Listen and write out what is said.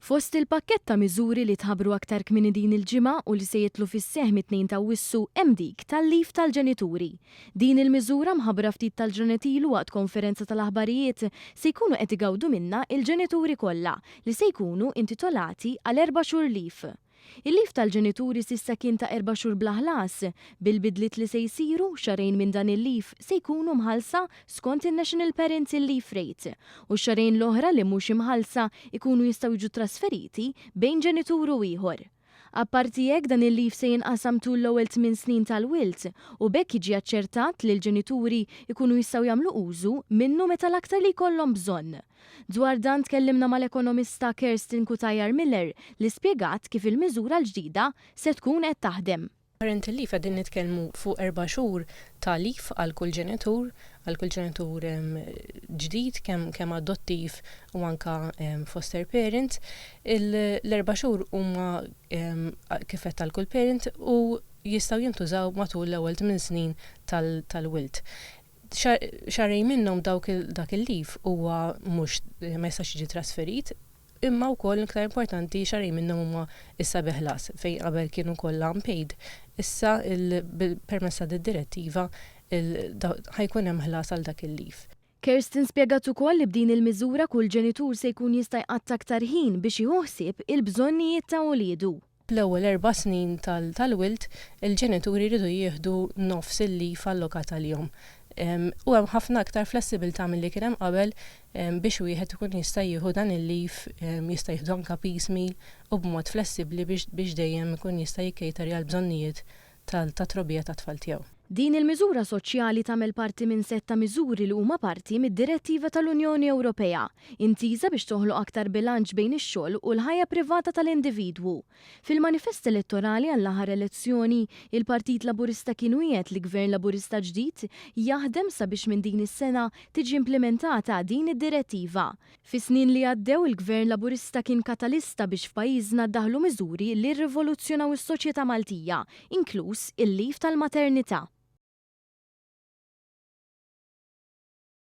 Fost il-pakket ta' miżuri li tħabbru aktar kmini din il-ġimgħa u li se jitlu fis-seħħ mit-2 ta' Awwissu hemm dik tal-lif tal-ġenituri. Din il-miżura mħabbra ftit tal-ġranet ilu waqt konferenza tal-aħbarijiet se jkunu qed igawdu minnha il-ġenituri kollha li se jkunu intitolati għal 4 xhur lif. Il-lif tal-ġenituri s'issa kien ta' 4 xhur bla ħlas, bil-bidliet li se jsiru xarejn minn dan il-lif se jkunu mħallsa skont il-National Parental Leave Rate u xarejn l-oħra li mhux imħallsa ikunu jistgħu jiġu trasferiti bejn ġenitur u ieħor. Apparti hekk dan il-lif se jinqasam tul l-ewwel 8 snin tal-wilt u bekk jiġi aċċertat li l-ġenituri ikunu jistgħu jagħmlu użu minnu meta l-aktar li jkollhom bżonn. Dwar dan tkellimna mal-ekonomista Kerstin Kutajar-Miller li spjegat kif il-miżura l-ġdida se tkun qed taħdem. Parental leave qegħdin nitkellmu fuq 4 xhur ta' lif għal kull ġenitur ġdid kemm adottiv u anke foster parent. L-4 xhur huma kif qed għal kull parent u jistgħu jintużaw matul l-ewwel 8 snin tal-wilt. Xarejn minnhom dak il-lif huwa mhux ma jistax jiġi trasferit, imma wkoll iktar importanti xarejn minnhom huma issa biħlas fejn qabel kienu kollha unpaid. Issa permezz tad-direttiva ħajkun hemm ħlas għal dak il-lif. Kerstin spjegat ukoll li b'din il-miżura kull ġenitur se jkun jista' jqatta' aktar ħin biex jieħsib il-bżonnijiet ta' uliedu. Fl-ewwel 4 snin tal-wilt, il-ġenituri jridu jieħdu nofs il-lif allokat għalihom. U hemm ħafna aktar flessibilità milli kien hemm qabel biex wieħed ikun jista' jieħu dan il-lif, jista' jieħdu anke piecemeal u b'mod flessibbli biex dejjem ikun jista' jikkejteri għal bżonnijiet tat-trobbija tat-tfal tiegħu. Din il-miżura soċjali tagħmel parti minn setta miżuri li huma parti mid-Direttiva tal-Unjoni Ewropea, intiża biex toħloq aktar bilanċ bejn ix-xogħol u l-ħajja privata tal-individwu. Fil-manifest elettorali għall-aħħar elezzjoni, il-Partit Laburista kienu jgħid li Gvern Laburista ġdid jaħdem sabiex minn din is-sena tiġi implementata din id-direttiva. Fis-snin li għaddew il-Gvern Laburista kien katalista biex f'pajjiżna ddaħlu miżuri li rrivoluzzjonaw is-soċjetà Maltija, inkluż il-lif tal-maternità.